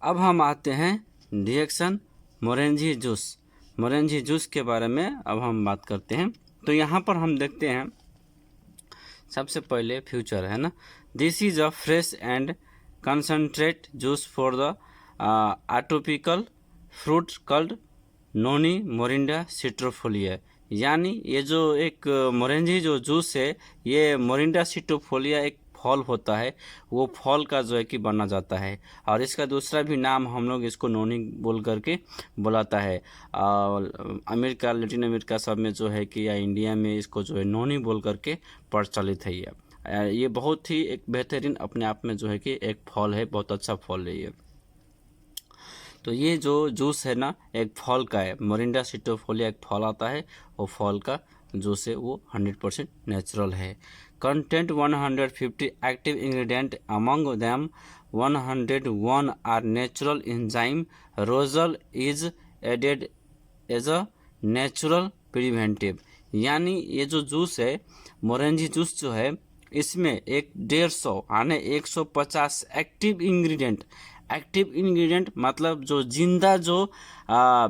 अब हम आते हैं रिएक्शन मोरेंजी जूस। मोरेंजी जूस के बारे में अब हम बात करते हैं। तो यहाँ पर हम देखते हैं सबसे पहले फ्यूचर है ना, this is a fresh and concentrate juice for the tropical fruit called noni Morinda citrifolia. यानी ये जो एक मोरेंजी जो जूस है, ये मोरिंडा सिट्रोफोलिया एक फल होता है, वो फल का जो है कि बना जाता है। और इसका दूसरा भी नाम हम लोग इसको नोनी बोल करके बुलाता है। और अमेरिका, लैटिन अमेरिका सब में जो है कि या इंडिया में इसको जो है नोनी बोल करके प्रचलित है। ये बहुत ही एक बेहतरीन अपने आप में जो है कि एक फल है, बहुत अच्छा फल है ये। तो ये जो जूस है ना, एक फल का है। मोरिंडा सिट्रोफोलिया एक फल आता है, वो फल का जूस है, वो 100% नेचुरल है। Content 150 active ingredient, among them 101 are natural enzyme. Roselle is added as a natural preventive. यानी ये जो जूस है, मोरेंजी जूस जो है, इसमें 150 यानी 150 एक्टिव इंग्रेडिएंट मतलब जो जिंदा जो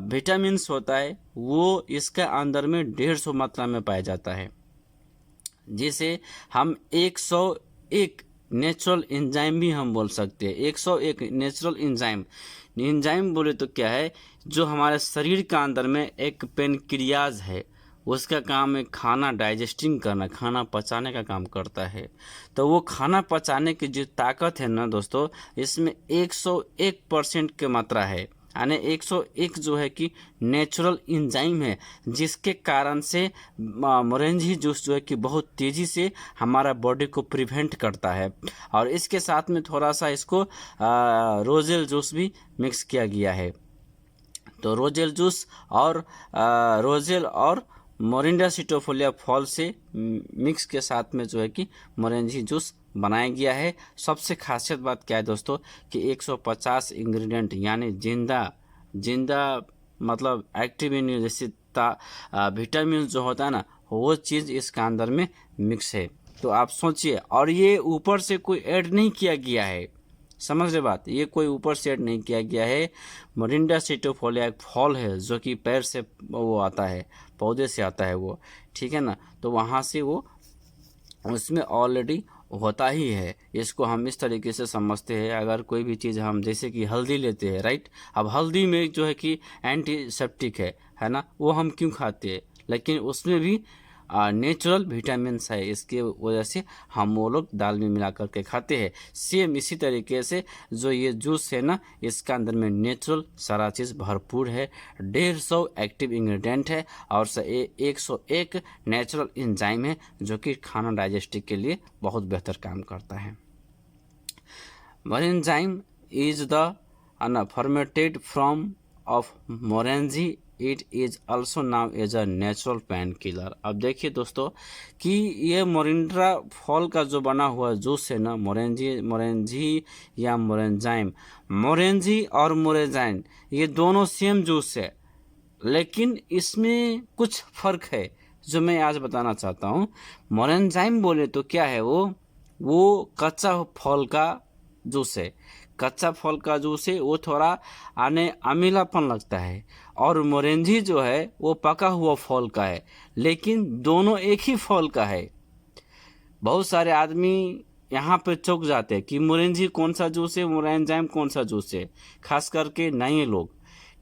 विटामिन्स होता है, वो इसके अंदर में 150 मात्रा में पाया जाता है, जिसे हम 101 नेचुरल एंजाइम भी हम बोल सकते हैं। 101 नेचुरल एंजाइम बोले तो क्या है, जो हमारे शरीर के अंदर में एक पेनक्रियाज है, उसका काम है खाना डाइजेस्टिंग करना, खाना पचाने का काम करता है। तो वो खाना पचाने की जो ताकत है ना दोस्तों, इसमें 101% की मात्रा है, यानी 101 जो है कि नेचुरल एंजाइम है, जिसके कारण से मोरेंजी जूस जो है कि बहुत तेज़ी से हमारा बॉडी को प्रिवेंट करता है। और इसके साथ में थोड़ा सा इसको रोजेल जूस भी मिक्स किया गया है। तो रोजेल और मोरिंडा सिट्रोफोलिया फल से मिक्स के साथ में जो है कि मोरेंजी जूस बनाया गया है। सबसे खासियत बात क्या है दोस्तों, कि 150 इंग्रेडिएंट यानी जिंदा मतलब एक्टिव इंग्रेडिएंट, जैसे विटामिन जो होता है ना, वो चीज़ इसके अंदर में मिक्स है। तो आप सोचिए, और ये ऊपर से कोई ऐड नहीं किया गया है, समझ रहे बात, ये कोई ऊपर से ऐड नहीं किया गया है। मोरिंडा सिट्रोफोलिया एक फल है जो कि पेड़ से वो आता है, पौधे से आता है वो, ठीक है ना। तो वहाँ से वो उसमें ऑलरेडी होता ही है। इसको हम इस तरीके से समझते हैं, अगर कोई भी चीज़ हम जैसे कि हल्दी लेते हैं, राइट। अब हल्दी में जो है कि एंटीसेप्टिक है ना, वो हम क्यों खाते हैं, लेकिन उसमें भी नेचुरल विटामिन्स है, इसके वजह से हम वो लोग दाल में मिला करके खाते हैं। सेम इसी तरीके से जो ये जूस है ना, इसका अंदर में नेचुरल सारा चीज़ भरपूर है, 150 एक्टिव इंग्रेडिएंट है, और 101 नेचुरल एंजाइम है, जो कि खाना डाइजेस्टिव के लिए बहुत बेहतर काम करता है। Morenzyme is the formatted from of Morinda, it is also known as a natural painkiller. अब देखिए दोस्तों कि ये मोरिंडा फल का जो बना हुआ जूस है ना, मोरेंजी या मोरेंजी और मोरेंजाइन, ये दोनों सेम जूस है, लेकिन इसमें कुछ फर्क है जो मैं आज बताना चाहता हूँ। मोरेंजाइम बोले तो क्या है, वो कच्चा फल का जूस है। कच्चा फल का जूस है, वो थोड़ा अमीलापन लगता है। और मोरेंजी जो है वो पका हुआ फल का है, लेकिन दोनों एक ही फल का है। बहुत सारे आदमी यहाँ पे चौंक जाते हैं कि मोरेंजी कौन सा जूस है, मोरेंजाइम कौन सा जूस है, खास करके नए लोग,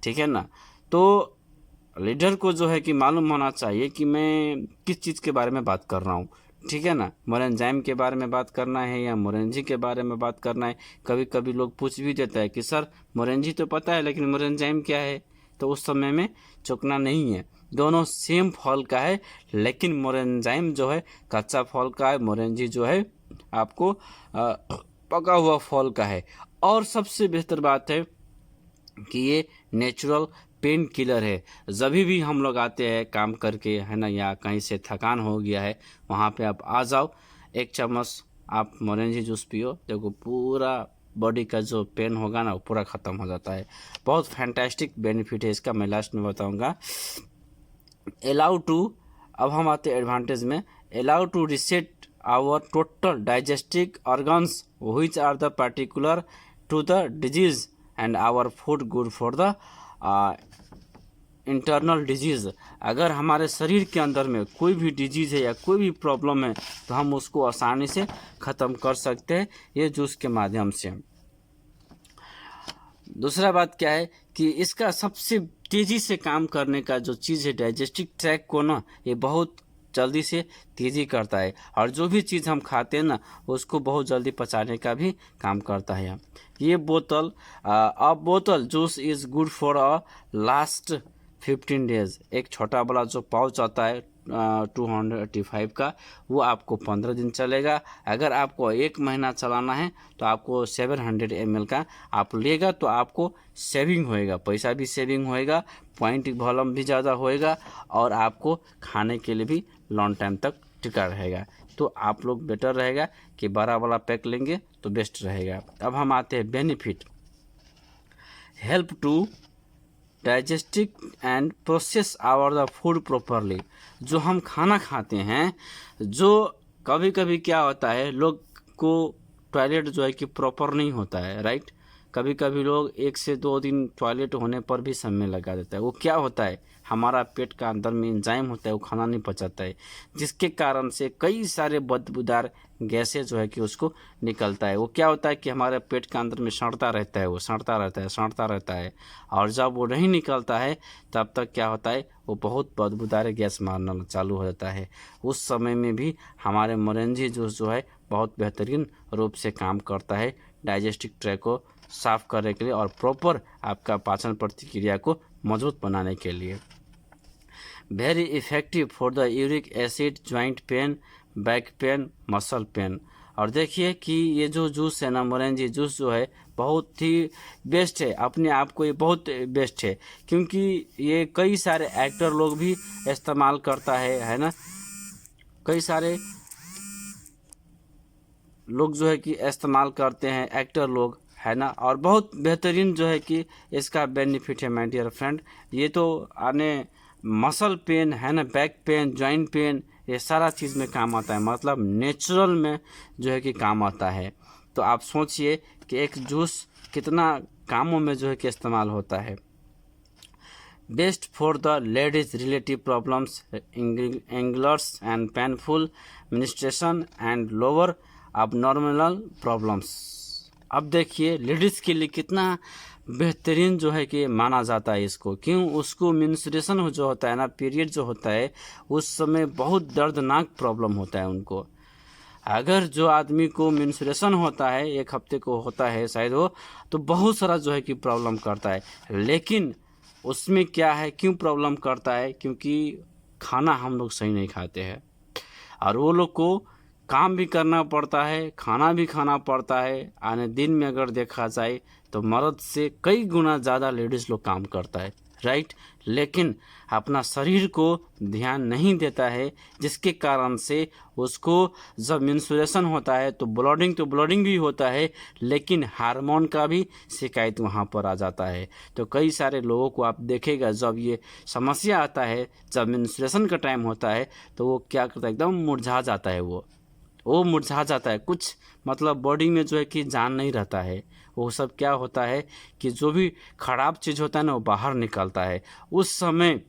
ठीक है ना। तो लीडर को जो है कि मालूम होना चाहिए कि मैं किस चीज़ के बारे में बात कर रहा हूँ, ठीक है ना। मोरेंजाइम के बारे में बात करना है या मोरेंजी के बारे में बात करना है। कभी कभी लोग पूछ भी देता है कि सर मोरेंजी तो पता है, लेकिन मोरेंजाइम क्या है। तो उस समय में चौंकना नहीं है, दोनों सेम फल का है, लेकिन मोरेंजाइम जो है कच्चा फल का है, मोरेंजी जो है आपको पका हुआ फल का है। और सबसे बेहतर बात है कि ये नेचुरल पेन किलर है। जब भी हम लोग आते हैं काम करके, है ना, या कहीं से थकान हो गया है, वहाँ पे आप आ जाओ, 1 चम्मच आप मोरेंजी जूस पियो, देखो पूरा बॉडी का जो पेन होगा ना, वो पूरा ख़त्म हो जाता है। बहुत फैंटास्टिक बेनिफिट है इसका, मैं लास्ट में बताऊँगा। अलाउ टू, अब हम आते हैं एडवांटेज में, allow to reset our total digestive organs which are the particular to the disease and our food good for the internal disease. अगर हमारे शरीर के अंदर में कोई भी डिजीज़ है या कोई भी प्रॉब्लम है तो हम उसको आसानी से ख़त्म कर सकते हैं ये जूस के माध्यम से। दूसरा बात क्या है कि इसका सबसे तेज़ी से काम करने का जो चीज़ है डाइजेस्टिव ट्रैक को ना ये बहुत जल्दी से तेज़ी करता है, और जो भी चीज़ हम खाते हैं ना उसको बहुत जल्दी पचाने का भी काम करता है। ये बोतल अ बोतल juice is good for a last 15 days. एक छोटा वाला जो पाउच आता है 285 का, वो आपको 15 दिन चलेगा। अगर आपको 1 महीना चलाना है तो आपको 700 ml का आप लेगा तो आपको सेविंग होएगा, पैसा भी सेविंग होएगा, पॉइंट वॉल्यूम भी ज़्यादा होएगा, और आपको खाने के लिए भी लॉन्ग टाइम तक टिका रहेगा। तो आप लोग बेटर रहेगा कि बड़ा वाला पैक लेंगे तो बेस्ट रहेगा। अब हम आते हैं benefit. Help to digestive and process our the food properly. जो हम खाना खाते हैं, जो कभी कभी क्या होता है लोग को टॉयलेट जो है कि प्रॉपर नहीं होता है, राइट। कभी कभी लोग 1 से 2 दिन टॉयलेट होने पर भी समय लगा देता है। वो क्या होता है, हमारा पेट का अंदर में एंजाइम होता है, वो खाना नहीं पचाता है, जिसके कारण से कई सारे बदबूदार गैसें जो है कि उसको निकलता है। वो क्या होता है कि हमारे पेट के अंदर में सड़ता रहता है, वो सड़ता रहता है, और जब वो नहीं निकलता है तब तक क्या होता है वो बहुत बदबूदार गैस मारना चालू हो जाता है। उस समय में भी हमारे मोरेंजी जूस जो है बहुत बेहतरीन रूप से काम करता है डाइजेस्टिव ट्रैक को साफ करने के लिए और प्रॉपर आपका पाचन प्रतिक्रिया को मजबूत बनाने के लिए। Very effective for the uric acid, joint pain, back pain, muscle pain. और देखिए कि ये जो जूस है ना मोरेंजी जूस जो है बहुत ही बेस्ट है, अपने आप को ये बहुत बेस्ट है, क्योंकि ये कई सारे एक्टर लोग भी इस्तेमाल करता है ना। कई सारे लोग जो है कि इस्तेमाल करते हैं, एक्टर लोग, है ना। और बहुत बेहतरीन जो है कि इसका बेनिफिट है माय डियर फ्रेंड। ये तो आने मसल पेन है ना, बैक पेन, जॉइंट पेन, ये सारा चीज़ में काम आता है, मतलब नेचुरल में जो है कि काम आता है। तो आप सोचिए कि एक जूस कितना कामों में जो है कि इस्तेमाल होता है। Best for the ladies relative problems, irregulars and painful menstruation and lower abnormal problems. अब देखिए लेडीज़ के लिए कितना बेहतरीन जो है कि माना जाता है इसको। क्यों, उसको मेंस्ट्रुएशन जो होता है ना, पीरियड जो होता है, उस समय बहुत दर्दनाक प्रॉब्लम होता है उनको। अगर जो आदमी को मेंस्ट्रुएशन होता है 1 हफ्ते को होता है शायद वो, तो बहुत सारा जो है कि प्रॉब्लम करता है। लेकिन उसमें क्या है, क्यों प्रॉब्लम करता है, क्योंकि खाना हम लोग सही नहीं खाते हैं, और वो लोग को काम भी करना पड़ता है, खाना भी खाना पड़ता है। आने दिन में अगर देखा जाए तो मर्द से कई गुना ज़्यादा लेडीज़ लोग काम करता है, राइट। लेकिन अपना शरीर को ध्यान नहीं देता है, जिसके कारण से उसको जब मेंस्ट्रुएशन होता है तो ब्लीडिंग भी होता है, लेकिन हार्मोन का भी शिकायत वहाँ पर आ जाता है। तो कई सारे लोगों को आप देखेगा जब ये समस्या आता है, जब मेंस्ट्रुएशन का टाइम होता है तो वो क्या करता है, एकदम मुरझा जाता है, वो मुरझा जाता है, कुछ मतलब बॉडी में जो है कि जान नहीं रहता है। वो सब क्या होता है कि जो भी खराब चीज़ होता है ना वो बाहर निकलता है। उस समय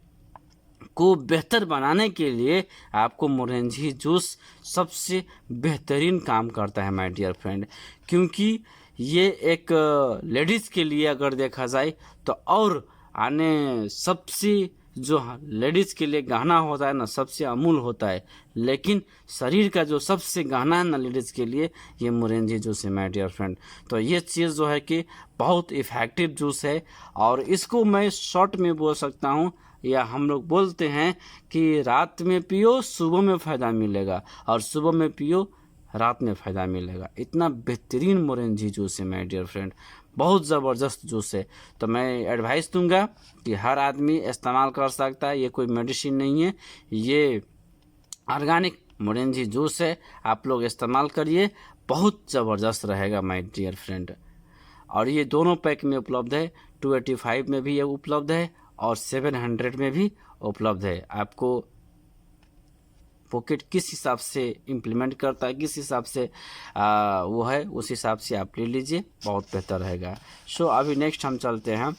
को बेहतर बनाने के लिए आपको मोरेंजी जूस सबसे बेहतरीन काम करता है माय डियर फ्रेंड, क्योंकि ये एक लेडीज़ के लिए अगर देखा जाए तो और आने सबसे जो लेडीज़ के लिए गहना होता है ना, सबसे अमूल होता है, लेकिन शरीर का जो सबसे गहना है ना लेडीज़ के लिए, ये मोरेंजी जूस है माय डियर फ्रेंड। तो ये चीज़ जो है कि बहुत इफ़ेक्टिव जूस है, और इसको मैं शॉर्ट में बोल सकता हूँ, या हम लोग बोलते हैं कि रात में पियो सुबह में फ़ायदा मिलेगा, और सुबह में पियो रात में फ़ायदा मिलेगा। इतना बेहतरीन मोरेंजी जूस है माय डियर फ्रेंड, बहुत ज़बरदस्त जूस है। तो मैं एडवाइस दूंगा कि हर आदमी इस्तेमाल कर सकता है, ये कोई मेडिसिन नहीं है, ये ऑर्गेनिक मोरेंजी जूस है। आप लोग इस्तेमाल करिए, बहुत ज़बरदस्त रहेगा माय डियर फ्रेंड। और ये दोनों पैक में उपलब्ध है, 285 में भी ये उपलब्ध है और 700 में भी उपलब्ध है। आपको पॉकेट किस हिसाब से इम्प्लीमेंट करता है, किस हिसाब से वो है, उस हिसाब से आप ले लीजिए, बहुत बेहतर रहेगा। सो अभी नेक्स्ट हम चलते हैं